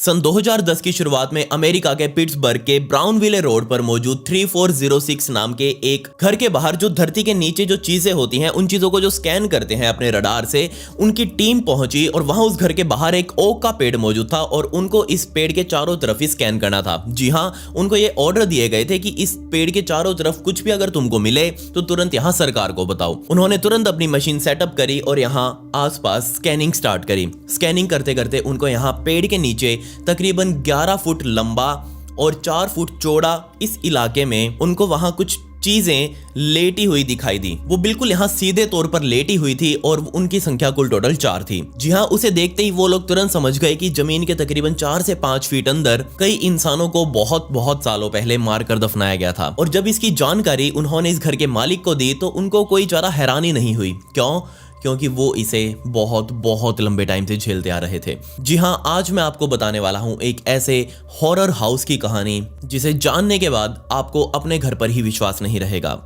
सन 2010 की शुरुआत में अमेरिका के पिट्सबर्ग के ब्राउनविले रोड पर मौजूद 3406 नाम के एक घर के बाहर जो धरती के नीचे जो चीजें होती हैं उन चीजों को जो स्कैन करते हैं अपने रडार से, उनकी टीम पहुंची और वहां उस घर के बाहर एक ओक का पेड़ मौजूद था और उनको इस पेड़ के चारों तरफ ही स्कैन करना था। जी हां, उनको ये ऑर्डर दिए गए थे कि इस पेड़ के चारों तरफ कुछ भी अगर तुमको मिले तो तुरंत यहां सरकार को बताओ। उन्होंने तुरंत अपनी मशीन सेटअप करी और यहां आसपास स्कैनिंग स्टार्ट करी। स्कैनिंग करते करते उनको यहां पेड़ के नीचे तकरीबन 11 फुट लंबा और 4 फुट चौड़ा इस इलाके में उनको वहां कुछ चीजें लेटी हुई दिखाई दी। वो बिल्कुल यहाँ सीधे तौर पर लेटी हुई थी और उनकी संख्या कुल टोटल 4 थी। जी हाँ, उसे देखते ही वो लोग तुरंत समझ गए कि जमीन के तकरीबन 4 से 5 फीट अंदर कई इंसानों को बहुत सालों पहले मारकर दफनाया गया था। और जब इसकी जानकारी उन्होंने इस घर के मालिक को दी तो उनको कोई ज्यादा हैरानी नहीं हुई। क्योंकि वो इसे बहुत लंबे टाइम से झेलते आ रहे थे। जी हाँ, आज मैं आपको बताने वाला हूँ एक ऐसे हॉरर हाउस की कहानी जिसे जानने के बाद आपको अपने घर पर ही विश्वास नहीं रहेगा।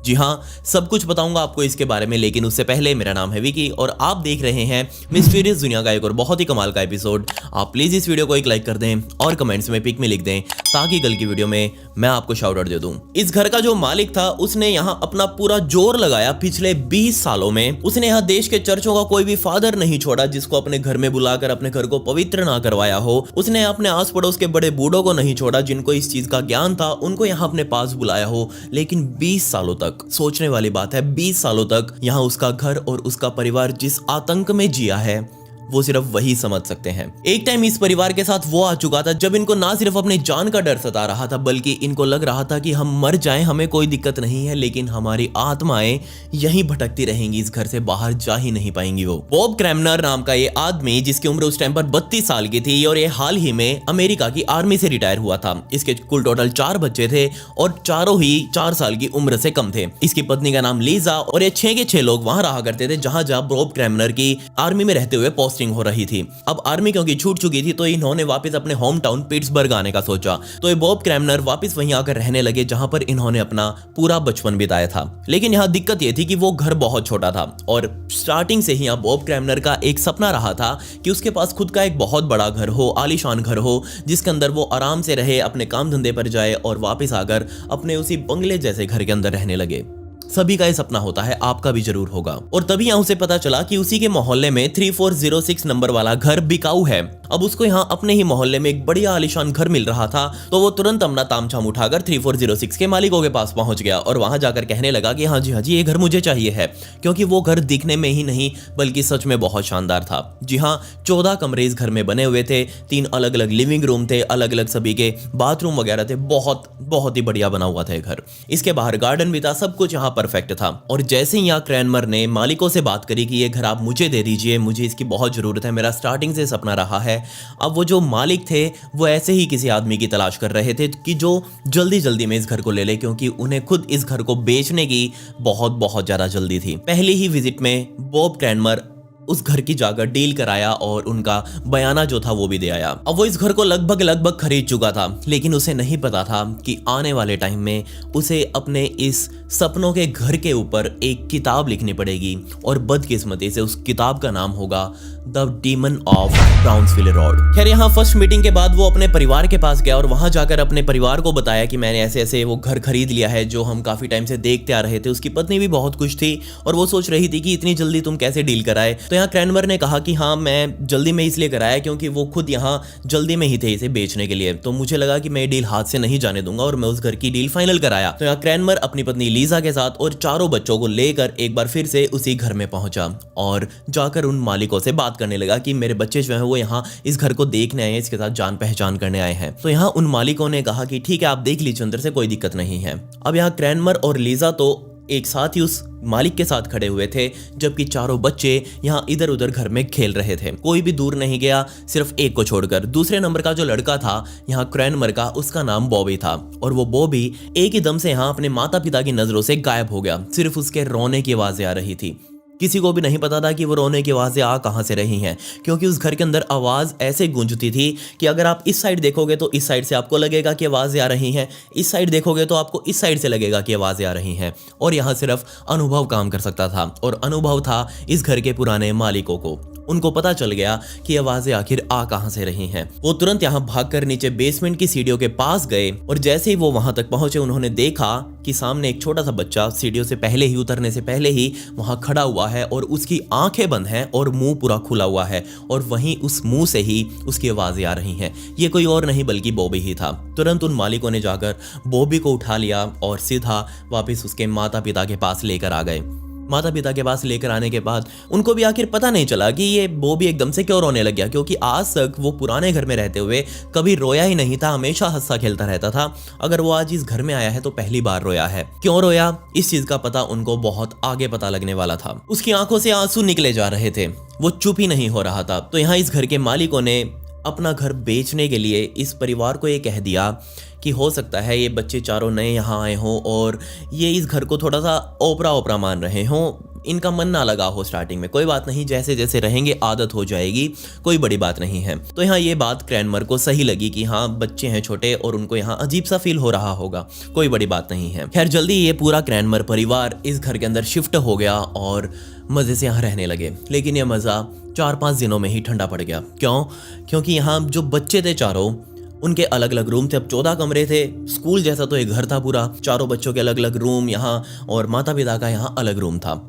जी हाँ, सब कुछ बताऊंगा आपको इसके बारे में, लेकिन उससे पहले मेरा नाम है विकी और आप देख रहे हैं मिस्टीरियस दुनिया का एक और बहुत ही कमाल का एपिसोड। आप प्लीज इस वीडियो को एक लाइक कर दें और कमेंट्स में पिक में लिख दें ताकि कल की वीडियो में मैं आपको शाउट आउट दे दूं। इस घर का जो मालिक था उसने यहाँ अपना पूरा जोर लगाया पिछले 20 सालों में। उसने यहाँ देश के चर्चों का कोई भी फादर नहीं छोड़ा जिसको अपने घर में बुलाकर अपने घर को पवित्र ना करवाया हो। उसने अपने आस पड़ोस के बड़े बूढ़ों को नहीं छोड़ा जिनको इस चीज का ज्ञान था, उनको यहाँ अपने पास बुलाया हो। लेकिन 20 सालों तक, सोचने वाली बात है, 20 सालों तक यहाँ उसका घर और उसका परिवार जिस आतंक में जिया है वो सिर्फ वही समझ सकते हैं। एक टाइम इस परिवार के साथ वो आ चुका था जब इनको ना सिर्फ अपने जान का डर सता रहा था बल्कि इनको लग रहा था कि हम मर जाएं हमें कोई दिक्कत नहीं है, लेकिन हमारी आत्माएं यहीं भटकती रहेंगी, इस घर से बाहर जा ही नहीं पाएंगी। वो बॉब क्रैमनर नाम का ये आदमी जिसकी उम्र उस टाइम पर 32 साल की थी और ये हाल ही में अमेरिका की आर्मी से रिटायर हुआ था। इसके कुल टोटल 4 बच्चे थे और चारों ही 4 साल की उम्र से कम थे। इसकी पत्नी का नाम लीजा और ये 6 के 6 लोग वहां रहा करते थे जहां जहां बॉब क्रैमनर की आर्मी में रहते हुए पोस्टिंग हो रही थी। अब आर्मी क्योंकि छूट चुकी थी तो इन्होंने वापस अपने होम टाउन पिट्सबर्ग आने का सोचा। तो ये बॉब क्रैमनर वापस वहीं आकर रहने लगे जहां पर इन्होंने अपना पूरा बचपन बिताया था। लेकिन यहाँ दिक्कत ये थी कि वो घर बहुत छोटा था और स्टार्टिंग से ही यहाँ बॉब क्रैमनर का एक सपना रहा था कि उसके पास खुद का एक बहुत बड़ा घर हो, आलीशान घर हो जिसके अंदर वो आराम से रहे, अपने काम धंधे पर जाए और वापस आकर अपने उसी बंगले जैसे घर के अंदर रहने लगे। सभी का ये सपना होता है, आपका भी जरूर होगा। और तभी यहाँ उसे पता चला कि उसी के मोहल्ले में 3406 नंबर वाला घर बिकाऊ है। अब उसको यहाँ अपने ही मोहल्ले में एक बढ़िया आलीशान घर मिल रहा था तो वो तुरंत अपना तामझाम उठाकर 3406 के मालिकों के पास पहुंच गया और वहां जाकर कहने लगा कि हाँ जी ये घर मुझे चाहिए है, क्योंकि वो घर दिखने में ही नहीं बल्कि सच में बहुत शानदार था। जी हाँ, 14 कमरे इस घर में बने हुए थे, 3 अलग अलग लिविंग रूम थे, अलग अलग सभी के बाथरूम वगैरह थे, बहुत ही बढ़िया बना हुआ था घर। इसके बाहर गार्डन भी था, सब कुछ यहाँ परफेक्ट था। और जैसे ही यहाँ क्रैमनर ने मालिकों से बात करी कि ये घर आप मुझे दे दीजिए, मुझे इसकी बहुत जरूरत है, मेरा स्टार्टिंग से सपना रहा है। अब वो जो मालिक थे वो ऐसे ही किसी आदमी की तलाश कर रहे थे कि जो जल्दी में इस घर को ले ले, क्योंकि उन्हें खुद इस घर को बेचने की बहुत ज्यादा जल्दी थी। पहली ही विजिट में बॉब क्रैमनर उस घर की जाकर डील कराया और उनका बयाना जो था वो भी दे आया। अब वो इस घर को लगभग खरीद चुका था, लेकिन उसे नहीं पता था कि आने वाले टाइम में उसे अपने इस सपनों के घर के ऊपर एक किताब लिखनी पड़ेगी और बदकिस्मती से उस किताब का नाम होगा the demon of Brownsville road. खैर, यहाँ फर्स्ट मीटिंग के बाद वो अपने परिवार के पास गया और वहां जाकर अपने परिवार को बताया कि मैंने ऐसे वो घर खरीद लिया है जो हम काफी टाइम से देखते आ रहे थे। उसकी पत्नी भी बहुत खुश थी और वो सोच रही थी कि इतनी जल्दी तुम कैसे डील कराए। तो यहाँ क्रैमनर ने कहा कि हाँ, मैं जल्दी में इसलिए कराया क्योंकि वो खुद यहाँ जल्दी में ही थे इसे बेचने के लिए, तो मुझे लगा कि मैं डील हाथ से नहीं जाने दूंगा और मैं उस घर की डील फाइनल कराया। तो यहाँ क्रैमनर अपनी पत्नी लीजा के साथ और 4 बच्चों को लेकर एक बार फिर से उसी घर में पहुंचा और जाकर उन मालिकों से बात करने लगा कि मेरे बच्चे जो हैं वो यहाँ इस घर को देखने आए हैं, इसके साथ जान पहचान करने आए हैं। तो यहाँ उन मालिकों ने कहा कि ठीक है, आप देख लीजिए, अंदर से कोई दिक्कत नहीं है। अब यहाँ क्रैमनर और लीजा तो एक साथ ही उस मालिक के साथ खड़े हुए थे जबकि 4 बच्चे यहाँ इधर उधर घर में खेल रहे थे। कोई भी दूर नहीं गया, सिर्फ एक को छोड़कर। दूसरे नंबर का जो लड़का था यहाँ क्रैमनर का, उसका नाम बॉबी था और वो बॉबी एक ही दम से यहाँ अपने माता पिता की नजरों से गायब हो गया। सिर्फ उसके रोने की आवाजें आ रही थी। किसी को भी नहीं पता था कि वो रोने की आवाजें आ कहां से रही हैं, क्योंकि उस घर के अंदर आवाज ऐसे गूंजती थी कि अगर आप इस साइड देखोगे तो इस साइड से आपको लगेगा कि आवाजें आ रही हैं, इस साइड देखोगे तो आपको इस साइड से लगेगा कि आवाजें आ रही हैं। और यहाँ सिर्फ अनुभव काम कर सकता था और अनुभव था इस घर के पुराने मालिकों को। उनको पता चल गया कि आवाजें आखिर आ कहां से रही हैं। वो तुरंत यहाँ भागकर नीचे बेसमेंट की सीढ़ियों के पास गए और जैसे ही वो वहां तक पहुंचे उन्होंने देखा कि सामने एक छोटा सा बच्चा सीढ़ियों से पहले ही उतरने से पहले ही वहां खड़ा हुआ है और उसकी आंखें बंद हैं और मुंह पूरा खुला हुआ है और वहीं उस मुंह से ही उसकी आवाजें आ रही हैं। ये कोई और नहीं बल्कि बॉबी ही था। तुरंत उन मालिकों ने जाकर बॉबी को उठा लिया और सीधा वापस उसके माता पिता के पास लेकर आ गए। माता पिता के पास लेकर आने के बाद उनको भी आखिर पता नहीं चला कि ये बॉबी एकदम से क्यों रोने लग गया, क्योंकि आज तक वो पुराने घर में रहते हुए कभी रोया ही नहीं था, हमेशा हंसा खेलता रहता था। अगर वो आज इस घर में आया है तो पहली बार रोया है। क्यों रोया, इस चीज का पता उनको बहुत आगे पता लगने वाला था। उसकी आंखों से आंसू निकले जा रहे थे, वो चुप ही नहीं हो रहा था। तो यहाँ इस घर के मालिकों ने अपना घर बेचने के लिए इस परिवार को ये कह दिया कि हो सकता है ये बच्चे चारों नए यहाँ आए हों और ये इस घर को थोड़ा सा ओपरा ओपरा मान रहे हों, इनका मन ना लगा हो स्टार्टिंग में। कोई बात नहीं, जैसे जैसे रहेंगे आदत हो जाएगी, कोई बड़ी बात नहीं है। तो यहाँ ये बात क्रैनमर को सही लगी कि हाँ बच्चे हैं छोटे और उनको यहाँ अजीब सा फील हो रहा होगा, कोई बड़ी बात नहीं है। खैर जल्दी ये पूरा क्रैनमर परिवार इस घर के अंदर शिफ्ट हो गया और मजे से यहाँ रहने लगे। लेकिन ये मजा 4-5 दिनों में ही ठंडा पड़ गया। क्यों? क्योंकि यहाँ जो बच्चे थे चारों, उनके अलग अलग रूम थे। अब 14 कमरे थे, स्कूल जैसा तो एक घर था पूरा। चारों बच्चों के अलग अलग रूम यहाँ और माता पिता का यहाँ अलग रूम था।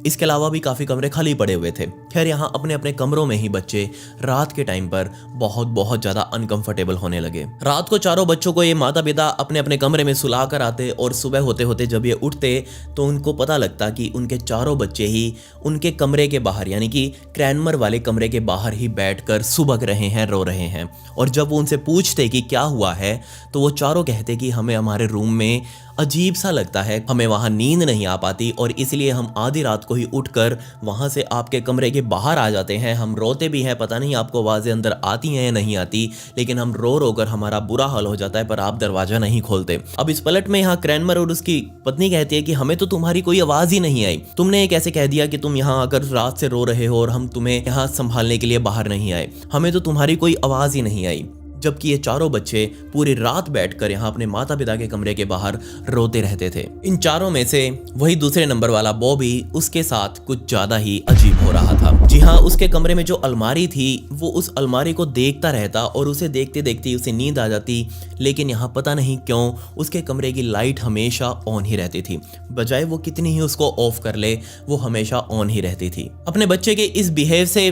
इसके अलावा भी काफ़ी कमरे खाली पड़े हुए थे। खैर यहाँ अपने अपने कमरों में ही बच्चे रात के टाइम पर बहुत ज़्यादा अनकंफर्टेबल होने लगे। रात को चारों बच्चों को ये माता पिता अपने अपने कमरे में सुला कर आते और सुबह होते होते जब ये उठते तो उनको पता लगता कि उनके चारों बच्चे ही उनके कमरे के बाहर, यानी कि क्रैनमर वाले कमरे के बाहर ही बैठकर सुबक रहे हैं, रो रहे हैं। और जब वो उनसे पूछते कि क्या हुआ है तो वो चारों कहते कि हमें हमारे रूम में अजीब सा लगता है, हमें वहाँ नींद नहीं आ पाती और इसलिए हम आधी रात को ही उठकर वहाँ से आपके कमरे के बाहर आ जाते हैं। हम रोते भी हैं, पता नहीं आपको आवाज़ें अंदर आती हैं या नहीं आती, लेकिन हम रो रो कर हमारा बुरा हाल हो जाता है पर आप दरवाज़ा नहीं खोलते। अब इस पलट में यहाँ क्रैनमर और उसकी पत्नी कहती है कि हमें तो तुम्हारी कोई आवाज़ ही नहीं आई, तुमने ये कैसे कह दिया कि तुम यहाँ आकर रात से रो रहे हो और हम तुम्हें यहाँ संभालने के लिए बाहर नहीं आए, हमें तो तुम्हारी कोई आवाज़ ही नहीं आई। जबकि ये चारों बच्चे पूरी रात बैठकर यहाँ अपने माता पिता के कमरे के बाहर रोते रहते थे। इन चारों में से वही दूसरे नंबर वाला बॉबी, उसके साथ कुछ ज्यादा ही अजीब हो रहा था। जी हाँ, उसके कमरे में जो अलमारी थी वो उस अलमारी को देखता रहता और उसे देखते देखते उसे नींद आ जाती। लेकिन यहाँ पता नहीं क्यों उसके कमरे की लाइट हमेशा ऑन ही रहती थी, बजाय वो कितनी ही उसको ऑफ कर ले वो हमेशा ऑन ही रहती थी। अपने बच्चे के इस बिहेव से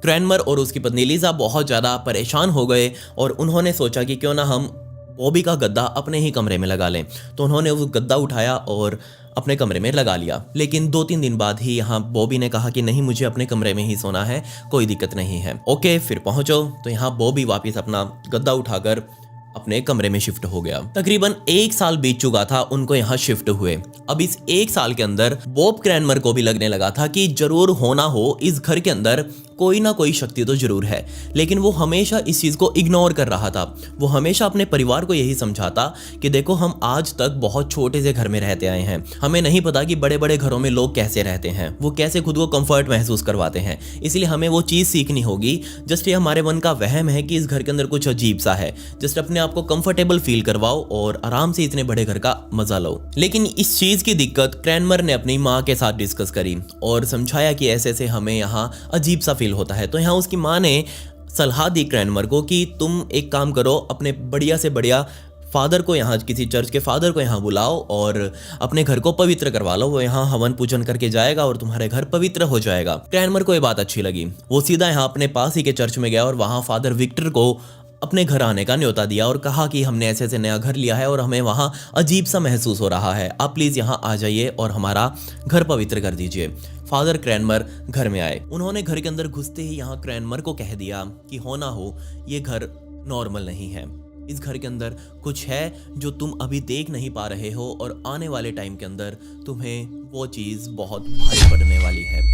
क्रैनमर और उसकी पत्नी लीजा बहुत ज़्यादा परेशान हो गए और उन्होंने सोचा कि क्यों ना हम बॉबी का गद्दा अपने ही कमरे में लगा लें। तो उन्होंने वो गद्दा उठाया और अपने कमरे में लगा लिया। लेकिन 2-3 दिन बाद ही यहाँ बॉबी ने कहा कि नहीं, मुझे अपने कमरे में ही सोना है, कोई दिक्कत नहीं है। ओके, फिर पहुंचो। तो यहाँ बॉबी वापस अपना गद्दा उठाकर अपने कमरे में शिफ्ट हो गया। तकरीबन 1 साल बीत चुका था उनको यहाँ शिफ्ट हुए। अब इस 1 साल के अंदर बॉब क्रैनमर को भी लगने लगा था कि जरूर होना हो इस घर के अंदर कोई ना कोई शक्ति तो जरूर है, लेकिन वो हमेशा इस चीज को इग्नोर कर रहा था। वो हमेशा अपने परिवार को यही समझाता कि देखो हम आज तक बहुत छोटे से घर में रहते आए हैं, हमें नहीं पता कि बड़े बड़े घरों में लोग कैसे रहते हैं, वो कैसे खुद को कंफर्ट महसूस करवाते हैं, इसलिए हमें वो चीज सीखनी होगी। जस्ट ये हमारे मन का वहम है कि इस घर के अंदर कुछ अजीब सा है, जस्ट अपने आप को कंफर्टेबल फील करवाओ और आराम से इतने बड़े घर का मजा लो। लेकिन इस चीज की दिक्कत क्रैनमर ने अपनी माँ के साथ डिस्कस करी और समझाया कि ऐसे ऐसे हमें यहाँ अजीब सा होता है। तो यहाँ उसकी माँ ने सलाह दी क्रैनमर को कि तुम एक काम करो, अपने बढ़िया से बढ़िया फादर को यहाँ, किसी चर्च के फादर को यहाँ बुलाओ और अपने घर को पवित्र करवा लो, वो यहाँ हवन पूजन करके जाएगा और तुम्हारे घर पवित्र हो जाएगा। क्रैनमर को ये बात अच्छी लगी, वो सीधा यहाँ अपने पास ही के चर्च में गया और वहाँ फादर विक्टर को अपने घर आने का न्योता दिया और कहा कि हमने ऐसे ऐसे नया घर लिया है और हमें वहाँ अजीब सा महसूस हो रहा है, आप प्लीज़ यहाँ आ जाइए और हमारा घर पवित्र कर दीजिए। फादर क्रैनमर घर में आए। उन्होंने घर के अंदर घुसते ही यहाँ क्रैनमर को कह दिया कि हो ना हो ये घर नॉर्मल नहीं है, इस घर के अंदर कुछ है जो तुम अभी देख नहीं पा रहे हो और आने वाले टाइम के अंदर तुम्हें वो चीज़ बहुत भारी पड़ने वाली है।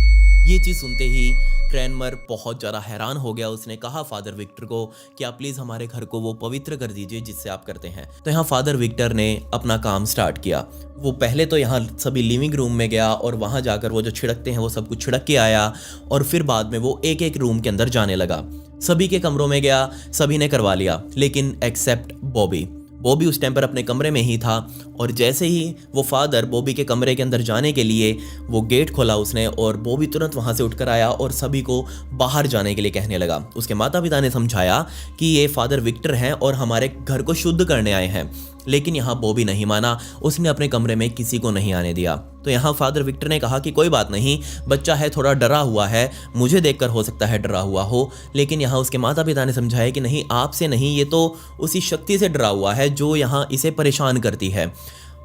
ये चीज़ सुनते ही क्रैनमर बहुत ज़्यादा हैरान हो गया। उसने कहा फादर विक्टर को कि आप प्लीज़ हमारे घर को वो पवित्र कर दीजिए जिससे आप करते हैं। तो यहाँ फादर विक्टर ने अपना काम स्टार्ट किया। वो पहले तो यहाँ सभी लिविंग रूम में गया और वहाँ जाकर वो जो छिड़कते हैं वो सब कुछ छिड़क के आया और फिर बाद में वो एक एक रूम के अंदर जाने लगा। सभी के कमरों में गया, सभी ने करवा लिया, लेकिन एक्सेप्ट बॉबी। बॉबी उस टाइम पर अपने कमरे में ही था और जैसे ही वो फादर बॉबी के कमरे के अंदर जाने के लिए वो गेट खोला उसने और बॉबी तुरंत वहाँ से उठकर आया और सभी को बाहर जाने के लिए कहने लगा। उसके माता पिता ने समझाया कि ये फादर विक्टर हैं और हमारे घर को शुद्ध करने आए हैं, लेकिन यहाँ बॉबी नहीं माना। उसने अपने कमरे में किसी को नहीं आने दिया। तो यहाँ फादर विक्टर ने कहा कि कोई बात नहीं, बच्चा है, थोड़ा डरा हुआ है, मुझे देखकर हो सकता है डरा हुआ हो। लेकिन यहाँ उसके माता पिता ने समझाया कि नहीं, आपसे नहीं, ये तो उसी शक्ति से डरा हुआ है जो यहाँ इसे परेशान करती है।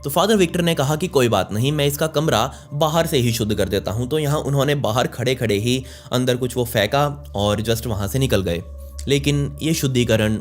तो फादर विक्टर ने कहा कि कोई बात नहीं, मैं इसका कमरा बाहर से ही शुद्ध कर देता हूँ। तो यहाँ उन्होंने बाहर खड़े खड़े ही अंदर कुछ वो फेंका और जस्ट वहाँ से निकल गए। लेकिन ये शुद्धिकरण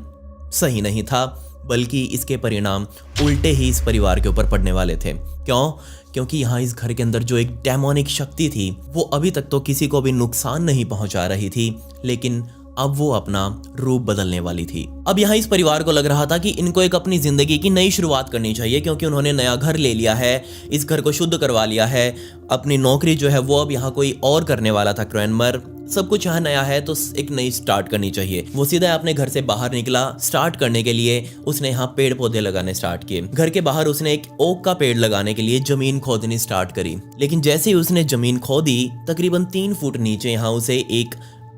सही नहीं था, बल्कि इसके परिणाम उल्टे ही इस परिवार के ऊपर पड़ने वाले थे। क्यों? क्योंकि यहाँ इस घर के अंदर जो एक डेमोनिक शक्ति थी वो अभी तक तो किसी को भी नुकसान नहीं पहुंचा रही थी, लेकिन अब वो अपना रूप बदलने वाली थी। अब यहाँ इस परिवार को लग रहा था कि इनको एक अपनी जिंदगी की नई शुरुआत करनी चाहिए, क्योंकि उन्होंने नया घर ले लिया है, इस घर को शुद्ध करवा लिया है, अपनी नौकरी जो है वो अब यहाँ कोई और करने वाला था क्रैनमर, सब कुछ यहाँ नया है, तो एक नई स्टार्ट करनी चाहिए। वो सीधा अपने घर से बाहर निकला। स्टार्ट करने के लिए उसने यहाँ पेड़ पौधे लगाने स्टार्ट किए। घर के बाहर उसने एक ओक का पेड़ लगाने के लिए जमीन खोदनी स्टार्ट करी। लेकिन जैसे ही उसने जमीन खोदी, तकरीबन 3 फुट नीचे यहाँ उसे एक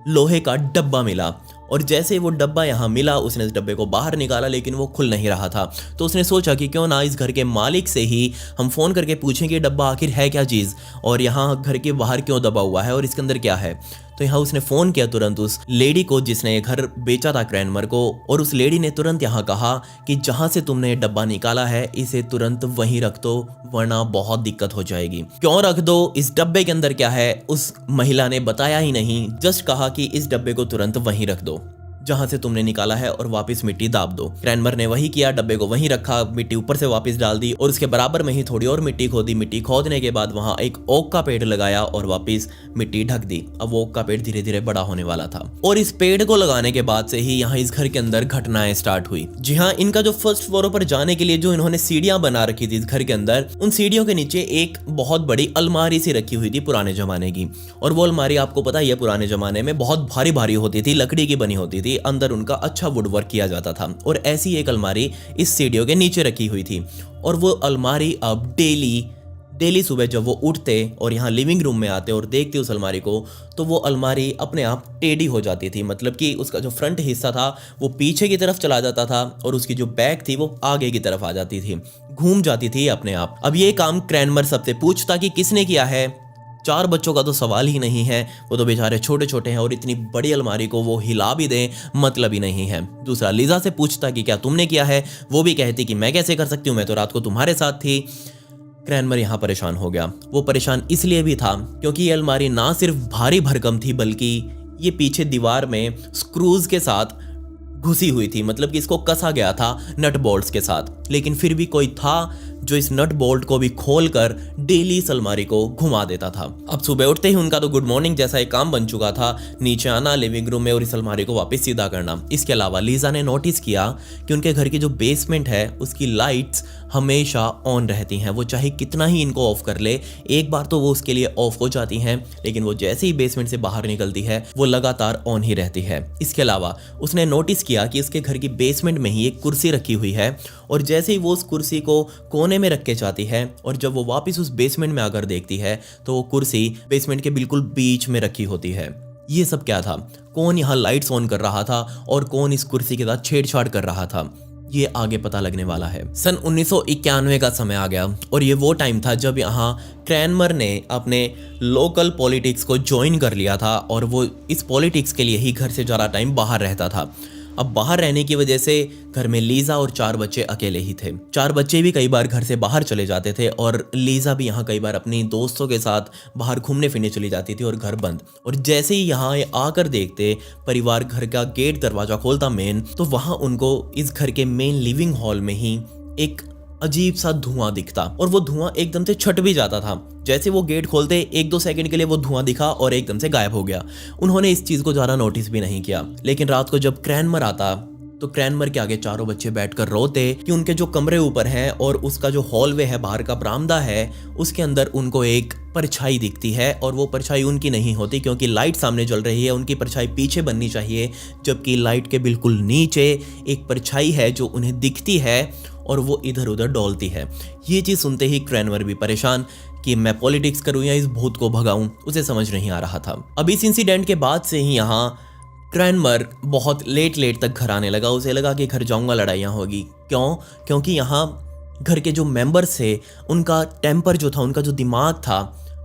लोहे का डब्बा मिला और जैसे वो डब्बा यहाँ मिला उसने इस डब्बे को बाहर निकाला, लेकिन वो खुल नहीं रहा था। तो उसने सोचा कि क्यों ना इस घर के मालिक से ही हम फ़ोन करके पूछें कि डब्बा आखिर है क्या चीज़ और यहाँ घर के बाहर क्यों दबा हुआ है और इसके अंदर क्या है। तो यहाँ उसने फ़ोन किया तुरंत उस लेडी को जिसने ये घर बेचा था क्रैनमर को, और उस लेडी ने तुरंत यहाँ कहा कि जहाँ से तुमने ये डब्बा निकाला है इसे तुरंत वहीं रख दो, वरना बहुत दिक्कत हो जाएगी। क्यों रख दो? इस डब्बे के अंदर क्या है? उस महिला ने बताया ही नहीं, जस्ट कहा कि इस डब्बे को तुरंत वहीं रख दो जहां से तुमने निकाला है और वापस मिट्टी दाब दो। क्रैनमर ने वही किया, डब्बे को वहीं रखा, मिट्टी ऊपर से वापस डाल दी और उसके बराबर में ही थोड़ी और मिट्टी खोदी। मिट्टी खोदने के बाद वहां एक ओक का पेड़ लगाया और वापस मिट्टी ढक दी। अब वो ओक का पेड़ धीरे धीरे बड़ा होने वाला था और इस पेड़ को लगाने के बाद से ही यहाँ इस घर के अंदर घटनाएं स्टार्ट हुई। जी हाँ, इनका जो फर्स्ट फ्लोर पर जाने के लिए जो इन्होंने सीढ़ियां बना रखी थी इस घर के अंदर, उन सीढ़ियों के नीचे एक बहुत बड़ी अलमारी सी रखी हुई थी पुराने जमाने की। और वो अलमारी आपको पता ही है पुराने जमाने में बहुत भारी भारी होती थी, लकड़ी की बनी होती थी, अंदर उनका अच्छा वुड वर्क किया जाता था। और ऐसी एक अलमारी इस सीढ़ियों के नीचे रखी हुई थी और वो अलमारी अब डेली सुबह जब वो उठते और यहाँ लिविंग रूम में आते और देखते उस अलमारी को, तो वो अलमारी अपने आप टेढ़ी हो जाती थी। मतलब कि उसका जो फ्रंट हिस्सा था वो पीछे की तरफ चला जाता था और उसकी जो बैक थी वो आगे की तरफ आ जाती थी, घूम जाती थी अपने आप। अब ये काम क्रैनमर सबसे पूछता कि किसने किया है। 4 बच्चों का तो सवाल ही नहीं है, वो तो बेचारे छोटे छोटे हैं और इतनी बड़ी अलमारी को वो हिला भी दें मतलब ही नहीं है। दूसरा लीजा से पूछता कि क्या तुमने किया है, वो भी कहती कि मैं कैसे कर सकती हूँ, मैं तो रात को तुम्हारे साथ थी। क्रैनमर यहाँ परेशान हो गया। वो परेशान इसलिए भी था क्योंकि ये अलमारी ना सिर्फ भारी भरकम थी बल्कि ये पीछे दीवार में स्क्रूज के साथ घुसी हुई थी, मतलब कि इसको कसा गया था नट बोल्ट्स के साथ। लेकिन फिर भी कोई था जो इस नट बोल्ट को भी खोलकर डेली इस अलमारी को घुमा देता था। अब सुबह उठते ही उनका तो गुड मॉर्निंग जैसा एक काम बन चुका था, नीचे आना, लिविंग रूम में और इस अलमारी को वापस सीधा करना। इसके अलावा लीजा ने नोटिस किया कि उनके घर की जो बेसमेंट है उसकी लाइट्स हमेशा ऑन रहती हैं। वो चाहे कितना ही इनको ऑफ कर ले, एक बार तो वो उसके लिए ऑफ हो जाती हैं, लेकिन वो जैसे ही बेसमेंट से बाहर निकलती है वो लगातार ऑन ही रहती है। इसके अलावा उसने नोटिस किया कि इसके घर की बेसमेंट में ही एक कुर्सी रखी हुई है और जैसे ही वो उस कुर्सी को कोने में रख के जाती है और जब वो वापस उस बेसमेंट में आकर देखती है तो वो कुर्सी बेसमेंट के बिल्कुल बीच में रखी होती है। ये सब क्या था? कौन यहाँ लाइट्स ऑन कर रहा था और कौन इस कुर्सी के साथ छेड़छाड़ कर रहा था, ये आगे पता लगने वाला है। सन 1991 का समय आ गया और ये वो टाइम था जब यहाँ क्रैनमर ने अपने लोकल पॉलिटिक्स को ज्वाइन कर लिया था और वो इस पॉलिटिक्स के लिए ही घर से ज़्यादा टाइम बाहर रहता था। अब बाहर रहने की वजह से घर में लीजा और 4 बच्चे अकेले ही थे। 4 बच्चे भी कई बार घर से बाहर चले जाते थे और लीजा भी यहाँ कई बार अपनी दोस्तों के साथ बाहर घूमने फिरने चली जाती थी और घर बंद। और जैसे ही यहाँ आकर देखते परिवार घर का गेट दरवाजा खोलता मेन, तो वहाँ उनको इस घर के मेन लिविंग हॉल में ही एक अजीब सा धुआं दिखता और वो धुआं एकदम से छट भी जाता था। जैसे वो गेट खोलते 1-2 सेकंड के लिए वो धुआं दिखा और एकदम से गायब हो गया। उन्होंने इस चीज़ को ज़्यादा नोटिस भी नहीं किया। लेकिन रात को जब क्रैनमर आता तो क्रैनमर के आगे चारों बच्चे बैठकर रोते कि उनके जो कमरे ऊपर हैं और उसका जो हॉलवे है, बाहर का बरामदा है, उसके अंदर उनको एक परछाई दिखती है और वो परछाई उनकी नहीं होती क्योंकि लाइट सामने जल रही है। उनकी परछाई पीछे बननी चाहिए, जबकि लाइट के बिल्कुल नीचे एक परछाई है जो उन्हें दिखती है और वो इधर उधर डोलती है। ये चीज़ सुनते ही क्रैनमर भी परेशान कि मैं पॉलिटिक्स करूं या इस भूत को भगाऊं, उसे समझ नहीं आ रहा था। अब इस इंसिडेंट के बाद से ही यहाँ क्रैनमर बहुत लेट तक घर आने लगा। उसे लगा कि घर जाऊंगा लड़ाइयाँ होगी। क्यों? क्योंकि यहाँ घर के जो मेंबर्स थे उनका टेम्पर जो था, उनका जो दिमाग था,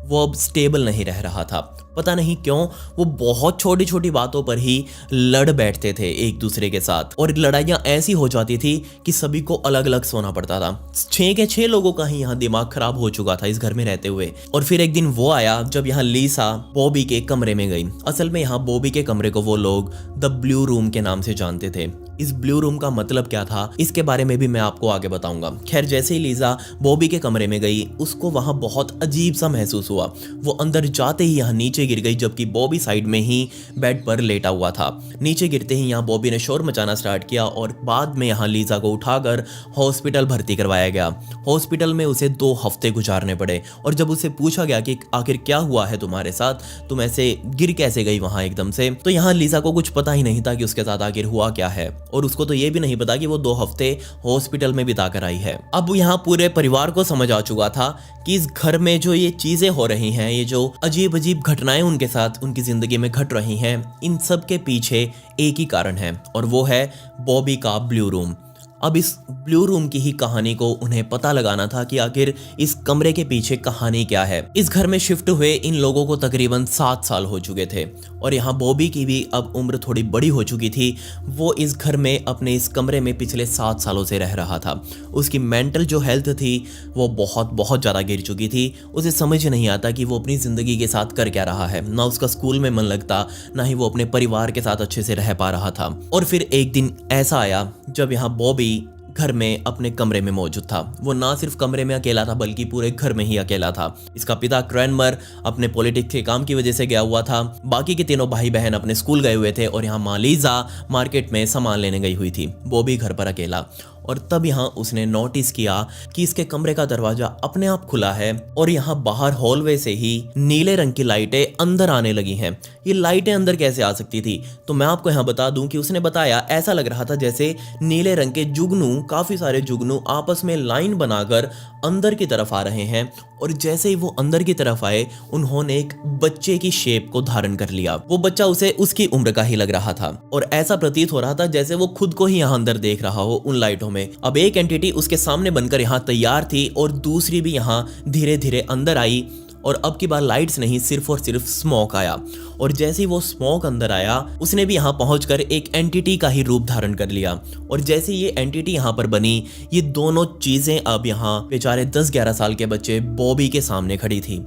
वो अब स्टेबल नहीं रह रहा था। पता नहीं क्यों वो बहुत छोटी छोटी बातों पर ही लड़ बैठते थे एक दूसरे के साथ, और लड़ाइयाँ ऐसी हो जाती थी कि सभी को अलग अलग सोना पड़ता था। 6 के 6 लोगों का ही यहाँ दिमाग खराब हो चुका था इस घर में रहते हुए। और फिर एक दिन वो आया जब यहाँ लीसा बॉबी के कमरे में गई। असल में यहाँ बॉबी के कमरे को वो लोग द ब्लू रूम के नाम से जानते थे। इस ब्लू रूम का मतलब क्या था इसके बारे में भी मैं आपको आगे बताऊंगा। खैर, जैसे ही लीजा बॉबी के कमरे में गई उसको वहां बहुत अजीब सा महसूस हुआ। वो अंदर जाते ही यहाँ नीचे गिर गई, जबकि बॉबी साइड में ही बेड पर लेटा हुआ था। नीचे गिरते ही यहाँ बॉबी ने शोर मचाना स्टार्ट किया और बाद में यहाँ लीजा को उठाकर हॉस्पिटल भर्ती करवाया गया। हॉस्पिटल में उसे 2 हफ्ते गुजारने पड़े और जब उसे पूछा गया कि आखिर क्या हुआ है तुम्हारे साथ, तुम ऐसे गिर कैसे गई वहां एकदम से, तो यहाँ लीजा को कुछ पता ही नहीं था कि उसके साथ आखिर हुआ क्या है। और उसको तो ये भी नहीं पता कि वो 2 हफ्ते हॉस्पिटल में बिता कर आई है। अब यहाँ पूरे परिवार को समझ आ चुका था कि इस घर में जो ये चीजें हो रही हैं, ये जो अजीब अजीब घटनाएं उनके साथ उनकी जिंदगी में घट रही हैं, इन सब के पीछे एक ही कारण है और वो है बॉबी का ब्लू रूम। अब इस ब्लू रूम की ही कहानी को उन्हें पता लगाना था कि आखिर इस कमरे के पीछे कहानी क्या है। इस घर में शिफ्ट हुए इन लोगों को तकरीबन 7 साल हो चुके थे और यहाँ बॉबी की भी अब उम्र थोड़ी बड़ी हो चुकी थी। वो इस घर में अपने इस कमरे में पिछले 7 सालों से रह रहा था। उसकी मेंटल जो हेल्थ थी वो बहुत ज़्यादा गिर चुकी थी। उसे समझ नहीं आता कि वो अपनी ज़िंदगी के साथ कर क्या रहा है। ना उसका स्कूल में मन लगता, ना ही वो अपने परिवार के साथ अच्छे से रह पा रहा था। और फिर एक दिन ऐसा आया जब यहाँ बॉबी घर में अपने कमरे में मौजूद था। वो ना सिर्फ कमरे में अकेला था बल्कि पूरे घर में ही अकेला था। इसका पिता क्रैनमर अपने पॉलिटिक्स के काम की वजह से गया हुआ था। बाकी के तीनों भाई बहन अपने स्कूल गए हुए थे और यहाँ माँ लीजा मार्केट में सामान लेने गई हुई थी। बॉबी घर पर अकेला। और तब यहाँ उसने नोटिस किया कि इसके कमरे का दरवाजा अपने आप खुला है और यहाँ बाहर हॉलवे से ही नीले रंग की लाइटें अंदर आने लगी हैं। ये लाइटें अंदर कैसे आ सकती थी? तो मैं आपको यहाँ बता दूं कि उसने बताया ऐसा लग रहा था जैसे नीले रंग के जुगनू, काफी सारे जुगनू आपस में लाइन बनाकर अंदर की तरफ आ रहे हैं और जैसे ही वो अंदर की तरफ आए उन्होंने एक बच्चे की शेप को धारण कर लिया। वो बच्चा उसे उसकी उम्र का ही लग रहा था और ऐसा प्रतीत हो रहा था जैसे वो खुद को ही यहाँ अंदर देख रहा हो उन लाइटों में। अब एक एंटिटी उसके सामने बनकर यहाँ तैयार थी और दूसरी भी यहाँ धीरे धीरे अंदर आई और अब की बार लाइट्स नहीं, सिर्फ और सिर्फ स्मोक आया। और जैसे ही वो स्मोक अंदर आया उसने भी यहाँ पहुंचकर एक एंटिटी का ही रूप धारण कर लिया। और जैसे ये एंटिटी यहाँ पर बनी, ये दोनों चीजें अब यहाँ बेचारे 10-11 साल के बच्चे बॉबी के सामने खड़ी थी।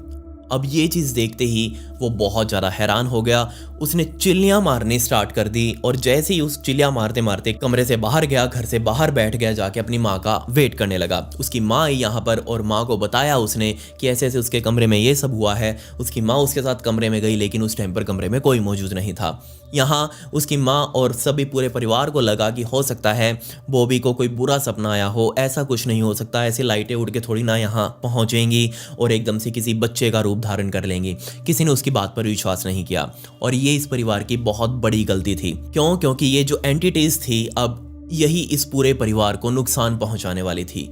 अब ये चीज़ देखते ही वो बहुत ज़्यादा हैरान हो गया। उसने चिल्लियाँ मारनी स्टार्ट कर दी और जैसे ही उस चिल्लियाँ मारते मारते कमरे से बाहर गया, घर से बाहर बैठ गया, जाके अपनी माँ का वेट करने लगा। उसकी माँ आई यहाँ पर और माँ को बताया उसने कि ऐसे ऐसे उसके कमरे में ये सब हुआ है। उसकी माँ उसके साथ कमरे में गई लेकिन उस टाइम पर कमरे में कोई मौजूद नहीं था। यहाँ उसकी माँ और सभी पूरे परिवार को लगा कि हो सकता है बॉबी को कोई बुरा सपना आया हो। ऐसा कुछ नहीं हो सकता, ऐसे लाइटें उड़ के थोड़ी ना यहाँ पहुँचेंगी और एकदम से किसी बच्चे का रूप धारण कर लेंगी। किसी ने उसकी बात पर विश्वास नहीं किया और ये इस परिवार की बहुत बड़ी गलती थी। क्यों? क्योंकि ये जो एंटिटीज थी अब यही इस पूरे परिवार को नुकसान पहुंचाने वाली थी।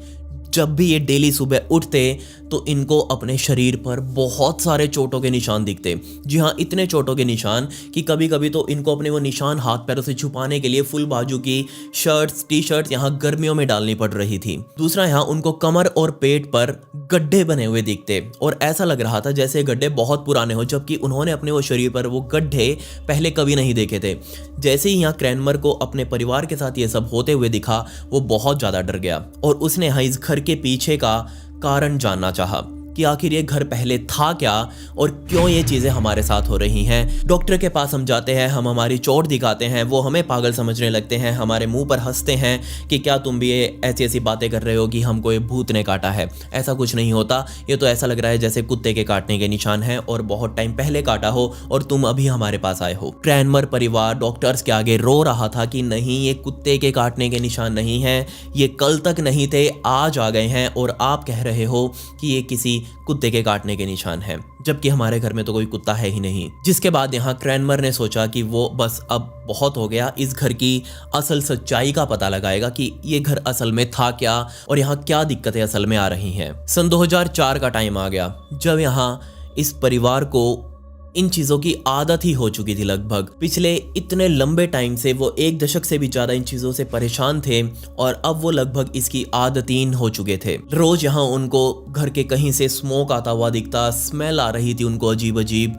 जब भी ये डेली सुबह उठते तो इनको अपने शरीर पर बहुत सारे चोटों के निशान दिखते। जी हाँ, इतने चोटों के निशान कि कभी कभी तो इनको अपने वो निशान हाथ पैरों से छुपाने के लिए फुल बाजू की शर्ट्स, टी शर्ट्स यहाँ गर्मियों में डालनी पड़ रही थी। दूसरा, यहाँ उनको कमर और पेट पर गड्ढे बने हुए दिखते और ऐसा लग रहा था जैसे गड्ढे बहुत पुराने हो, जबकि उन्होंने अपने वो शरीर पर वो गड्ढे पहले कभी नहीं देखे थे। जैसे ही यहाँ क्रैनमर को अपने परिवार के साथ ये सब होते हुए दिखा, वो बहुत ज़्यादा डर गया और उसने यहाँ इस घर के पीछे का कारण जानना चाहा कि आखिर ये घर पहले था क्या और क्यों ये चीज़ें हमारे साथ हो रही हैं। डॉक्टर के पास हम जाते हैं, हम हमारी चोट दिखाते हैं, वो हमें पागल समझने लगते हैं, हमारे मुंह पर हंसते हैं कि क्या तुम भी ये ऐसी ऐसी बातें कर रहे हो कि हमको ये भूत ने काटा है। ऐसा कुछ नहीं होता, ये तो ऐसा लग रहा है जैसे कुत्ते के काटने के निशान हैं और बहुत टाइम पहले काटा हो और तुम अभी हमारे पास आए हो। क्रैनमर परिवार डॉक्टर्स के आगे रो रहा था कि नहीं, ये कुत्ते के काटने के निशान नहीं है, ये कल तक नहीं थे, आज आ गए हैं और आप कह रहे हो कि ये किसी कुत्ते के काटने के निशान है, जबकि हमारे घर में तो कोई कुत्ता है ही नहीं। जिसके बाद यहाँ क्रैनमर ने सोचा कि वो बस अब बहुत हो गया, इस घर की असल सच्चाई का पता लगाएगा कि ये घर असल में था क्या और यहाँ क्या दिक्कतें असल में आ रही हैं। सन 2004 का टाइम आ गया जब यहाँ इस परिवार को इन चीज़ों की आदत ही हो चुकी थी। लगभग पिछले इतने लंबे टाइम से वो 1 दशक से भी ज़्यादा इन चीज़ों से परेशान थे और अब वो लगभग इसकी आदतीन हो चुके थे। रोज़ यहाँ उनको घर के कहीं से स्मोक आता हुआ दिखता, स्मेल आ रही थी उनको अजीब अजीब।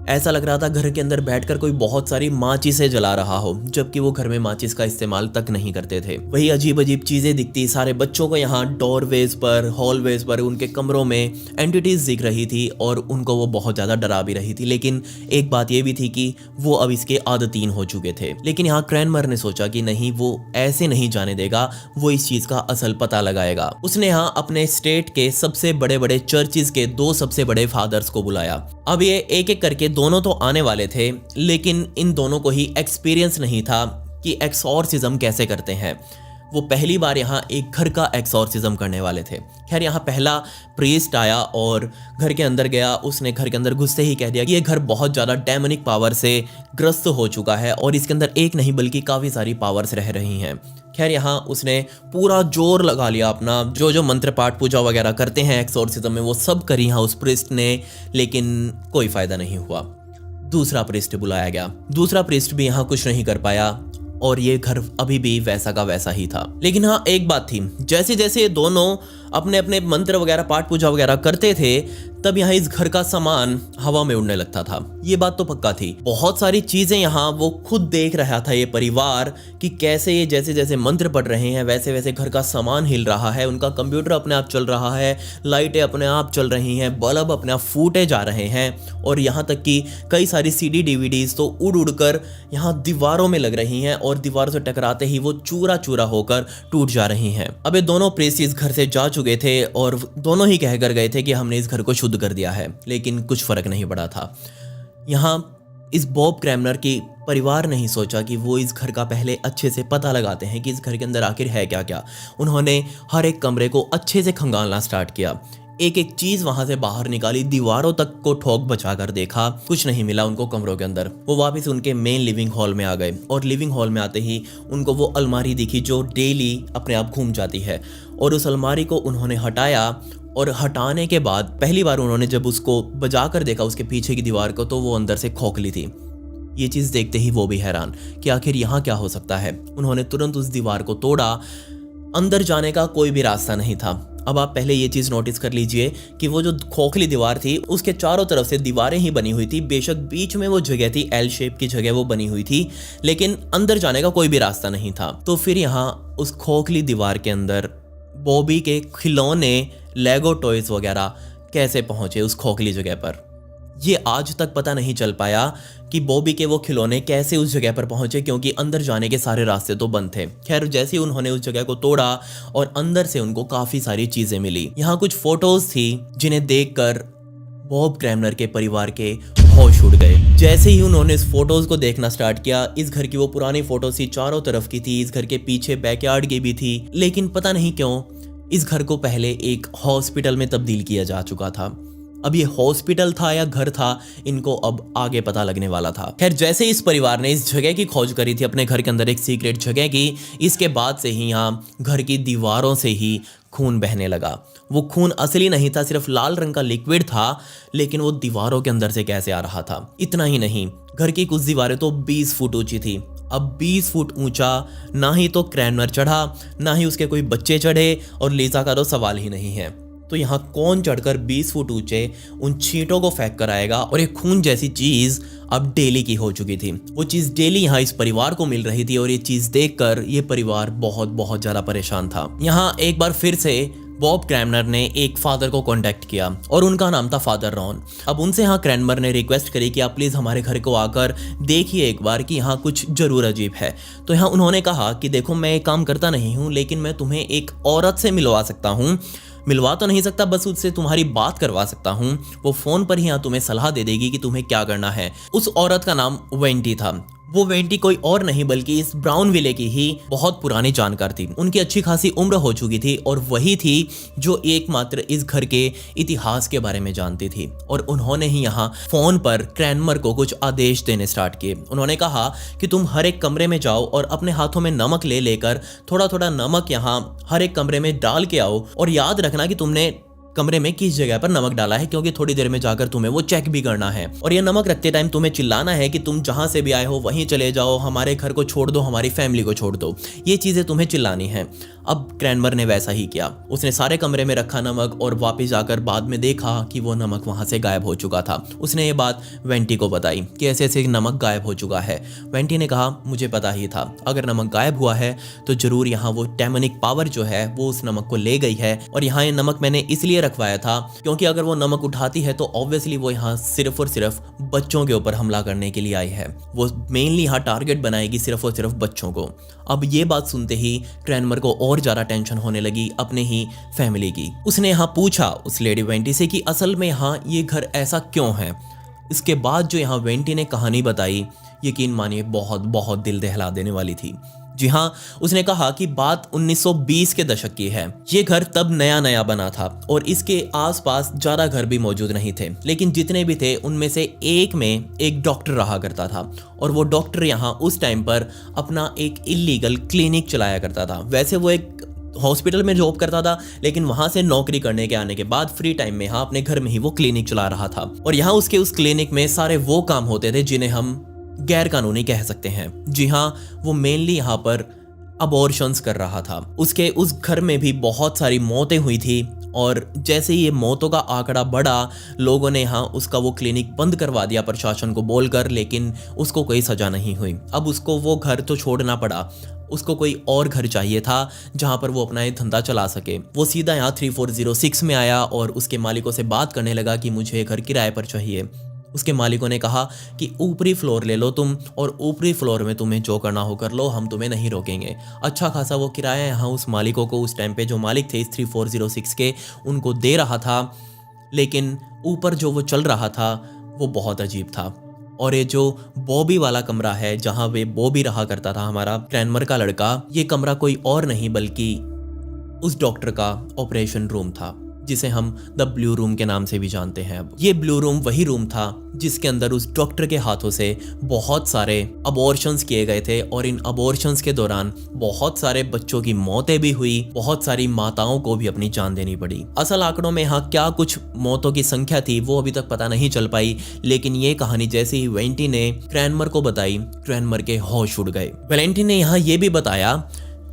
ऐसा लग रहा था घर के अंदर बैठकर कोई बहुत सारी माचिसें जला रहा हो, जबकि वो घर में माचिस का इस्तेमाल तक नहीं करते थे। वही अजीब अजीब चीज़ें दिखती। सारे बच्चों को यहाँ डोरवेज पर, हॉलवेज पर, उनके कमरों में एंटिटीज दिख रही थी और उनको वो बहुत ज़्यादा डरा भी रही थी। लेकिन एक बात ये भी थी कि वो अब इसके आदतीन हो चुके थे। लेकिन यहाँ क्रैनमर ने सोचा कि नहीं, वो ऐसे नहीं जाने देगा, वो इस चीज़ का असल पता लगाएगा। उसने यहाँ अपने स्टेट के सबसे बड़े बड़े चर्चिज के 2 सबसे बड़े फादर्स को बुलाया। अब ये एक एक करके दोनों तो आने वाले थे, लेकिन इन दोनों को ही एक्सपीरियंस नहीं था कि एक्सॉर्सिज्म कैसे करते हैं। वो पहली बार यहाँ एक घर का एक्सॉर्सिज्म करने वाले थे। खैर यहाँ पहला प्रीस्ट आया और घर के अंदर गया। उसने घर के अंदर घुसते ही कह दिया कि ये घर बहुत ज़्यादा डेमोनिक पावर से ग्रस्त हो चुका है और इसके अंदर एक नहीं बल्कि काफ़ी सारी पावर्स रह रही हैं। खैर यहाँ उसने पूरा जोर लगा लिया अपना, जो मंत्र पाठ पूजा वगैरह करते हैं एक्सॉर्सिज्म में वो सब करी यहाँ उस प्रीस्ट ने, लेकिन कोई फ़ायदा नहीं हुआ। दूसरा प्रीस्ट बुलाया गया। दूसरा प्रीस्ट भी यहाँ कुछ नहीं कर पाया और ये घर अभी भी वैसा का वैसा ही था। लेकिन हाँ, एक बात थी, जैसे जैसे ये दोनों अपने अपने मंत्र वगैरह पाठ पूजा वगैरह करते थे, तब यहाँ इस घर का सामान हवा में उड़ने लगता था। ये बात तो पक्का थी। बहुत सारी चीजें यहाँ वो खुद देख रहा था ये परिवार कि कैसे ये जैसे जैसे मंत्र पढ़ रहे हैं वैसे वैसे घर का सामान हिल रहा है, उनका कंप्यूटर अपने आप चल रहा है, लाइटें अपने आप चल रही हैं, बल्ब अपने आप फूटे जा रहे हैं और यहाँ तक कि कई सारी CD DVDs तो उड़ उड़ कर यहाँ दीवारों में लग रही हैं और दीवारों से टकराते ही वो चूरा चूरा होकर टूट जा रही हैं। अब ये दोनों प्रीस्ट इस घर से जा चुके थे और दोनों ही कहकर गए थे कि हमने इस घर को शुद्ध कर दिया है, लेकिन कुछ फर्क नहीं पड़ा था। यहाँ इस बॉब क्रैनमर की परिवार ने ही सोचा कि वो इस घर का पहले अच्छे से पता लगाते हैं कि इस घर के अंदर आखिर है क्या क्या। उन्होंने हर एक कमरे को अच्छे से खंगालना स्टार्ट किया, एक एक चीज वहां से बाहर निकाली, दीवारों तक को ठोक बचा कर देखा, कुछ नहीं मिला उनको कमरों के अंदर। वो वापस उनके मेन लिविंग हॉल में आ गए और लिविंग हॉल में आते ही उनको वो अलमारी दिखी जो डेली अपने आप घूम जाती है और उस अलमारी को उन्होंने हटाया और हटाने के बाद पहली बार उन्होंने जब उसको बजा कर देखा उसके पीछे की दीवार को, तो वो अंदर से खोखली थी। ये चीज़ देखते ही वो भी हैरान कि आखिर यहाँ क्या हो सकता है। उन्होंने तुरंत उस दीवार को तोड़ा, अंदर जाने का कोई भी रास्ता नहीं था। अब आप पहले ये चीज़ नोटिस कर लीजिए कि वो जो खोखली दीवार थी उसके चारों तरफ से दीवारें ही बनी हुई थी। बेशक बीच में वो जगह थी, L शेप की जगह वो बनी हुई थी, लेकिन अंदर जाने का कोई भी रास्ता नहीं था। तो फिर यहाँ उस खोखली दीवार के अंदर बॉबी के खिलौने, लेगो टॉयज वगैरह कैसे पहुंचे उस खोखली जगह पर, ये आज तक पता नहीं चल पाया कि बॉबी के वो खिलौने कैसे उस जगह पर पहुंचे, क्योंकि अंदर जाने के सारे रास्ते तो बंद थे। खैर जैसे ही उन्होंने उस जगह को तोड़ा और अंदर से उनको काफी सारी चीजें मिली। यहाँ कुछ फोटोज थी जिन्हें देखकर बॉब क्रैनमर के परिवार के होश उड़ गए। जैसे ही उन्होंने इस फोटोज को देखना स्टार्ट किया, इस घर की वो पुरानी फोटोज थी, चारों तरफ की थी, इस घर के पीछे बैकयार्ड की भी थी, लेकिन पता नहीं क्यों इस घर को पहले एक हॉस्पिटल में तब्दील किया जा चुका था। अब ये हॉस्पिटल था या घर था, इनको अब आगे पता लगने वाला था। खैर जैसे इस परिवार ने इस जगह की खोज करी थी अपने घर के अंदर एक सीक्रेट जगह की, इसके बाद से ही यहाँ घर की दीवारों से ही खून बहने लगा। वो खून असली नहीं था, सिर्फ लाल रंग का लिक्विड था, लेकिन वो दीवारों के अंदर से कैसे आ रहा था। इतना ही नहीं, घर की कुछ दीवारें तो 20 फुट ऊंची थी। अब 20 फुट ऊंचा ना ही तो क्रैनमर चढ़ा, ना ही उसके कोई बच्चे चढ़े, और लीजा का तो सवाल ही नहीं है। तो यहाँ कौन चढ़कर 20 फुट ऊंचे उन छींटों को फेंक कर आएगा। और एक खून जैसी चीज अब डेली की हो चुकी थी। वो चीज डेली यहाँ इस परिवार को मिल रही थी और ये चीज देखकर ये परिवार बहुत बहुत ज्यादा परेशान था। यहाँ एक बार फिर से बॉब क्रैनमर ने एक फादर को कांटेक्ट किया और उनका नाम था फादर रॉन। अब उनसे यहाँ क्रैनमर ने रिक्वेस्ट करी कि आप प्लीज़ हमारे घर को आकर देखिए एक बार कि यहाँ कुछ ज़रूर अजीब है। तो यहाँ उन्होंने कहा कि देखो, मैं एक काम करता नहीं हूँ, लेकिन मैं तुम्हें एक औरत से मिलवा सकता हूँ। मिलवा तो नहीं सकता, बस उससे तुम्हारी बात करवा सकता हूँ। वो फ़ोन पर ही यहाँ तुम्हें सलाह दे देगी कि तुम्हें क्या करना है। उस औरत का नाम वेंटी था। वो वेंटी कोई और नहीं बल्कि इस ब्राउन विले की ही बहुत पुरानी जानकार थी। उनकी अच्छी खासी उम्र हो चुकी थी और वही थी जो एकमात्र इस घर के इतिहास के बारे में जानती थी। और उन्होंने ही यहाँ फोन पर क्रैनमर को कुछ आदेश देने स्टार्ट किए। उन्होंने कहा कि तुम हर एक कमरे में जाओ और अपने हाथों में नमक ले लेकर थोड़ा थोड़ा नमक यहाँ हर एक कमरे में डाल के आओ, और याद रखना कि तुमने कमरे में किस जगह पर नमक डाला है, क्योंकि थोड़ी देर में जाकर तुम्हें वो चेक भी करना है। और ये नमक रखते टाइम तुम्हें चिल्लाना है कि तुम जहां से भी आए हो वहीं चले जाओ, हमारे घर को छोड़ दो, हमारी फैमिली को छोड़ दो। ये चीजें तुम्हें चिल्लानी है। अब क्रैनमर ने वैसा ही किया। उसने सारे कमरे में रखा नमक और वापस जाकर बाद में देखा कि वो नमक वहां से गायब हो चुका था। उसने ये बात वेंटी को बताई कि ऐसे ऐसे नमक गायब हो चुका है। वेंटी ने कहा, मुझे पता ही था, अगर नमक गायब हुआ है तो जरूर यहाँ वो डेमोनिक पावर जो है वो उस नमक को ले गई है। और यहाँ ये नमक मैंने इसलिए रखवाया था क्योंकि अगर वो नमक उठाती है तो ऑब्वियसली वो यहाँ सिर्फ और सिर्फ बच्चों के ऊपर हमला करने के लिए आई है। वो मेनली यहाँ टारगेट बनाएगी सिर्फ और सिर्फ बच्चों को। अब ये बात सुनते ही क्रैनमर को और ज्यादा टेंशन होने लगी अपने ही फैमिली की। उसने यहाँ पूछा उस लेडी वेंटी से कि असल में यहाँ ये घर ऐसा क्यों है। इसके बाद जो यहाँ वेंटी ने कहानी बताई, यकीन मानिए बहुत बहुत दिल दहला देने वाली थी। जी हाँ, उसने कहा कि बात 1920 के दशक की है। ये घर तब नया नया बना था और इसके आसपास ज्यादा घर भी मौजूद नहीं थे, लेकिन जितने भी थे उनमें से एक में एक डॉक्टर रहा करता था। और वो डॉक्टर यहाँ उस टाइम पर अपना एक इलीगल क्लिनिक चलाया करता था। वैसे वो एक हॉस्पिटल में जॉब करता था, लेकिन वहां से नौकरी करने के आने के बाद फ्री टाइम में यहाँ अपने घर में ही वो क्लिनिक चला रहा था। और यहाँ उसके उस क्लिनिक में सारे वो काम होते थे जिन्हें हम गैर कानूनी कह सकते हैं। जी हाँ, वो मेनली यहाँ पर अबॉर्शंस कर रहा था। उसके उस घर में भी बहुत सारी मौतें हुई थी और जैसे ही ये मौतों का आंकड़ा बढ़ा, लोगों ने यहाँ उसका वो क्लिनिक बंद करवा दिया प्रशासन को बोलकर, लेकिन उसको कोई सजा नहीं हुई। अब उसको वो घर तो छोड़ना पड़ा, उसको कोई और घर चाहिए था जहाँ पर वो अपना ये धंधा चला सके। वो सीधा यहाँ 3406 में आया और उसके मालिकों से बात करने लगा कि मुझे घर किराए पर चाहिए। उसके मालिकों ने कहा कि ऊपरी फ्लोर ले लो तुम, और ऊपरी फ्लोर में तुम्हें जो करना हो कर लो, हम तुम्हें नहीं रोकेंगे। अच्छा खासा वो किराया यहाँ उस मालिकों को, उस टाइम पे जो मालिक थे इस 3406 के, उनको दे रहा था। लेकिन ऊपर जो वो चल रहा था वो बहुत अजीब था। और ये जो बॉबी वाला कमरा है जहाँ वे बॉबी रहा करता था, हमारा क्रैनमर का लड़का, ये कमरा कोई और नहीं बल्कि उस डॉक्टर का ऑपरेशन रूम था, जिसे हम द ब्लू रूम के नाम से भी जानते हैं। अब ये ब्लू रूम वही रूम था जिसके अंदर उस डॉक्टर के हाथों से बहुत सारे अबॉर्शंस किए गए थे और इन अबॉर्शंस के दौरान बहुत सारे बच्चों की मौतें भी हुई, बहुत सारी माताओं को भी अपनी जान देनी पड़ी। असल आंकड़ों में यहाँ क्या कुछ मौतों की संख्या थी वो अभी तक पता नहीं चल पाई, लेकिन ये कहानी जैसे ही वेंटी ने क्रैनमर को बताई, क्रैनमर के होश उड़ गए। वेलेंटी ने यहाँ ये भी बताया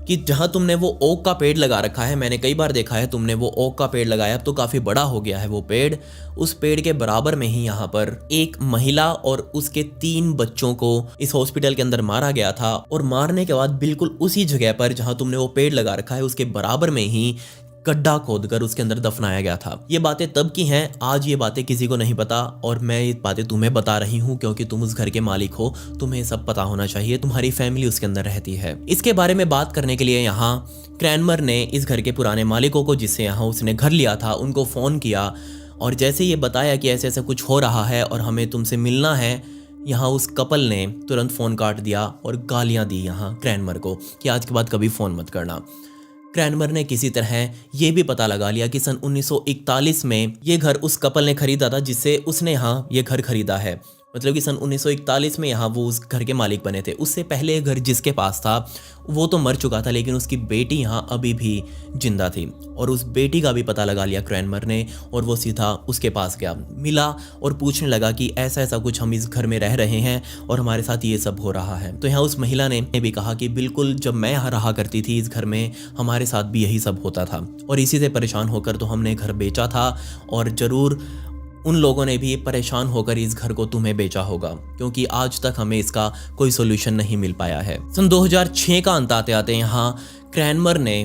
कि जहां तुमने वो ओक का पेड़ लगा रखा है, मैंने कई बार देखा है तुमने वो ओक का पेड़ लगाया, अब तो काफी बड़ा हो गया है वो पेड़। उस पेड़ के बराबर में ही यहाँ पर एक महिला और उसके 3 बच्चों को इस हॉस्पिटल के अंदर मारा गया था। और मारने के बाद बिल्कुल उसी जगह पर जहां तुमने वो पेड़ लगा रखा है उसके बराबर में ही गड्ढा खोदकर उसके अंदर दफनाया गया था। ये बातें तब की हैं, आज ये बातें किसी को नहीं पता और मैं ये बातें तुम्हें बता रही हूँ क्योंकि तुम उस घर के मालिक हो, तुम्हें सब पता होना चाहिए, तुम्हारी फैमिली उसके अंदर रहती है। इसके बारे में बात करने के लिए यहाँ क्रैनमर ने इस घर के पुराने मालिकों को, जिससे यहाँ उसने घर लिया था, उनको फ़ोन किया और जैसे ये बताया कि ऐसे ऐसे कुछ हो रहा है और हमें तुमसे मिलना है, यहाँ उस कपल ने तुरंत फ़ोन काट दिया और गालियाँ दी यहाँ क्रैनमर को कि आज के बाद कभी फ़ोन मत करना। क्रैनमर ने किसी तरह ये भी पता लगा लिया कि सन 1941 में ये घर उस कपल ने खरीदा था जिससे उसने यहाँ ये घर खरीदा है। मतलब कि सन 1941 में यहाँ वो उस घर के मालिक बने थे। उससे पहले घर जिसके पास था वो तो मर चुका था, लेकिन उसकी बेटी यहाँ अभी भी जिंदा थी और उस बेटी का भी पता लगा लिया क्रैनमर ने और वो सीधा उसके पास गया, मिला और पूछने लगा कि ऐसा ऐसा कुछ हम इस घर में रह रहे हैं और हमारे साथ ये सब हो रहा है। तो यहाँ उस महिला ने भी कहा कि बिल्कुल, जब मैं यहाँ रहा करती थी इस घर में, हमारे साथ भी यही सब होता था और इसी से परेशान होकर तो हमने घर बेचा था और ज़रूर उन लोगों ने भी परेशान होकर इस घर को तुम्हें बेचा होगा, क्योंकि आज तक हमें इसका कोई सोल्यूशन नहीं मिल पाया है। सन 2006 का अंत आते आते यहाँ क्रैनमर ने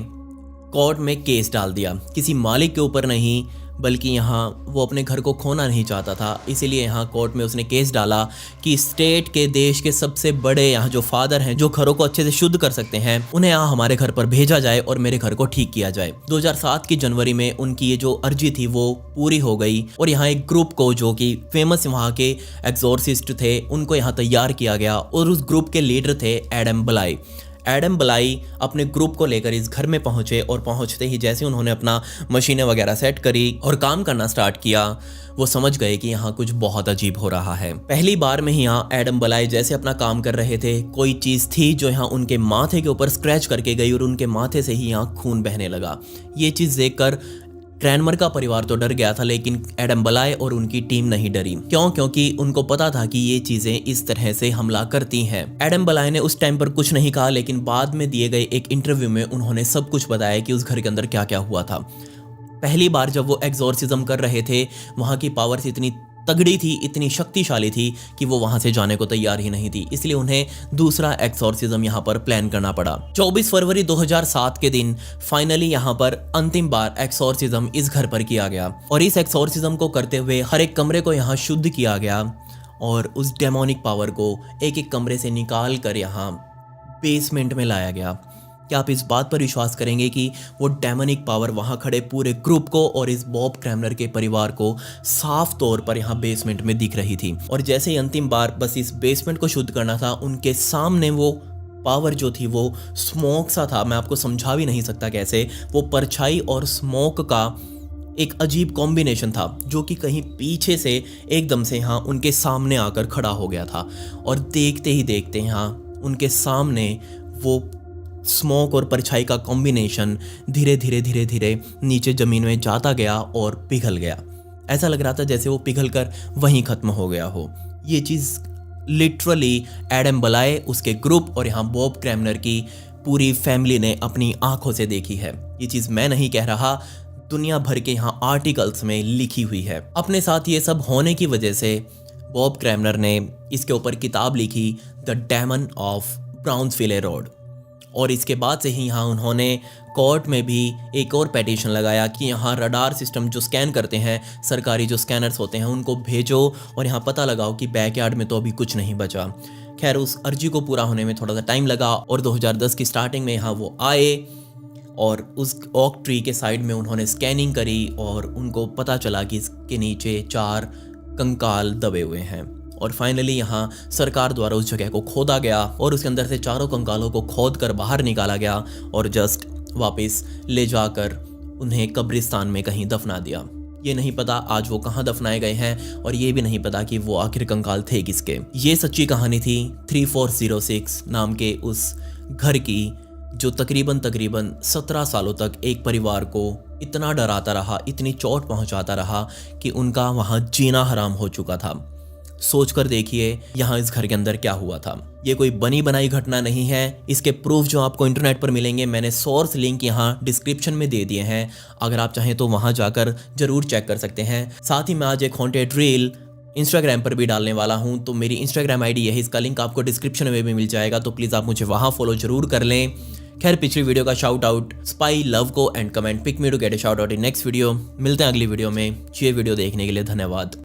कोर्ट में केस डाल दिया, किसी मालिक के ऊपर नहीं बल्कि यहाँ वो अपने घर को खोना नहीं चाहता था। इसीलिए यहाँ कोर्ट में उसने केस डाला कि स्टेट के, देश के सबसे बड़े यहाँ जो फादर हैं, जो घरों को अच्छे से शुद्ध कर सकते हैं, उन्हें यहाँ हमारे घर पर भेजा जाए और मेरे घर को ठीक किया जाए। 2007 की जनवरी में उनकी ये जो अर्जी थी वो पूरी हो गई और यहाँ एक ग्रुप को, जो कि फेमस वहाँ के एक्सोर्सिस्ट थे, उनको यहाँ तैयार किया गया और उस ग्रुप के लीडर थे एडम बलाई। एडम बलाई अपने ग्रुप को लेकर इस घर में पहुंचे और पहुंचते ही जैसे उन्होंने अपना मशीनें वगैरह सेट करी और काम करना स्टार्ट किया, वो समझ गए कि यहाँ कुछ बहुत अजीब हो रहा है। पहली बार में ही यहाँ एडम बलाई जैसे अपना काम कर रहे थे, कोई चीज़ थी जो यहाँ उनके माथे के ऊपर स्क्रैच करके गई और उनके माथे से ही यहाँ खून बहने लगा। ये चीज़ देखकर क्रैनमर का परिवार तो डर गया था, लेकिन एडम बलाई और उनकी टीम नहीं डरी। क्यों? क्योंकि उनको पता था कि ये चीजें इस तरह से हमला करती हैं। एडम बलाई ने उस टाइम पर कुछ नहीं कहा, लेकिन बाद में दिए गए एक इंटरव्यू में उन्होंने सब कुछ बताया कि उस घर के अंदर क्या क्या हुआ था। पहली बार जब वो एग्जॉर्सिज्म कर रहे थे, वहाँ की पावर्स इतनी तगड़ी थी, इतनी शक्तिशाली थी कि वो वहां से जाने को तैयार ही नहीं थी। इसलिए उन्हें दूसरा एक्सॉर्सिज्म यहाँ पर प्लान करना पड़ा। 24 फरवरी 2007 के दिन फाइनली यहाँ पर अंतिम बार एक्सॉर्सिज्म इस घर पर किया गया और इस एक्सॉर्सिज्म को करते हुए हर एक कमरे को यहाँ शुद्ध किया गया और उस डेमोनिक पावर को एक एक कमरे से निकाल कर यहाँ बेसमेंट में लाया गया। क्या आप इस बात पर विश्वास करेंगे कि वो डेमोनिक पावर वहाँ खड़े पूरे ग्रुप को और इस बॉब क्रैमर के परिवार को साफ तौर पर यहाँ बेसमेंट में दिख रही थी। और जैसे ही अंतिम बार बस इस बेसमेंट को शुद्ध करना था, उनके सामने वो पावर जो थी वो स्मोक सा था। मैं आपको समझा भी नहीं सकता कैसे। वो परछाई और स्मोक का एक अजीब कॉम्बिनेशन था जो कि कहीं पीछे से एकदम से यहाँ उनके सामने आकर खड़ा हो गया था और देखते ही देखते यहाँ उनके सामने वो स्मोक और परछाई का कॉम्बिनेशन धीरे धीरे धीरे धीरे नीचे ज़मीन में जाता गया और पिघल गया। ऐसा लग रहा था जैसे वो पिघल कर वहीं ख़त्म हो गया हो। ये चीज़ लिटरली एडम बलाई, उसके ग्रुप और यहाँ बॉब क्रैमर की पूरी फैमिली ने अपनी आंखों से देखी है। ये चीज़ मैं नहीं कह रहा, दुनिया भर के यहाँ आर्टिकल्स में लिखी हुई है। अपने साथ ये सब होने की वजह से बॉब क्रैमर ने इसके ऊपर किताब लिखी, the demon of Brownsville road. और इसके बाद से ही यहाँ उन्होंने कोर्ट में भी एक और पेटिशन लगाया कि यहाँ रडार सिस्टम जो स्कैन करते हैं, सरकारी जो स्कैनर्स होते हैं, उनको भेजो और यहाँ पता लगाओ कि बैकयार्ड में तो अभी कुछ नहीं बचा। खैर, उस अर्जी को पूरा होने में थोड़ा सा टाइम लगा और 2010 की स्टार्टिंग में यहाँ वो आए और उस ओक ट्री के साइड में उन्होंने स्कैनिंग करी और उनको पता चला कि इसके नीचे 4 कंकाल दबे हुए हैं। और फाइनली यहाँ सरकार द्वारा उस जगह को खोदा गया और उसके अंदर से 4 कंकालों को खोद कर बाहर निकाला गया और जस्ट वापस ले जाकर उन्हें कब्रिस्तान में कहीं दफना दिया। ये नहीं पता आज वो कहाँ दफनाए गए हैं और ये भी नहीं पता कि वो आखिर कंकाल थे किसके। ये सच्ची कहानी थी 3406 नाम के उस घर की, जो तकरीबन 17 सालों तक एक परिवार को इतना डराता रहा, इतनी चोट पहुंचाता रहा कि उनका वहाँ जीना हराम हो चुका था। सोच कर देखिए यहाँ इस घर के अंदर क्या हुआ था। ये कोई बनी बनाई घटना नहीं है। इसके प्रूफ जो आपको इंटरनेट पर मिलेंगे, मैंने सोर्स लिंक यहाँ डिस्क्रिप्शन में दे दिए हैं, अगर आप चाहें तो वहाँ जाकर जरूर चेक कर सकते हैं। साथ ही मैं आज एक हॉन्टेड रील इंस्टाग्राम पर भी डालने वाला हूँ, तो मेरी इंस्टाग्राम आईडी है, इसका लिंक आपको डिस्क्रिप्शन में भी मिल जाएगा, तो प्लीज़ आप मुझे वहाँ फॉलो जरूर कर लें। खैर, पिछली वीडियो का शाउट आउट स्पाई लव को and comment pick me to get a shout out in next video. मिलते हैं अगली वीडियो में। ये वीडियो देखने के लिए धन्यवाद।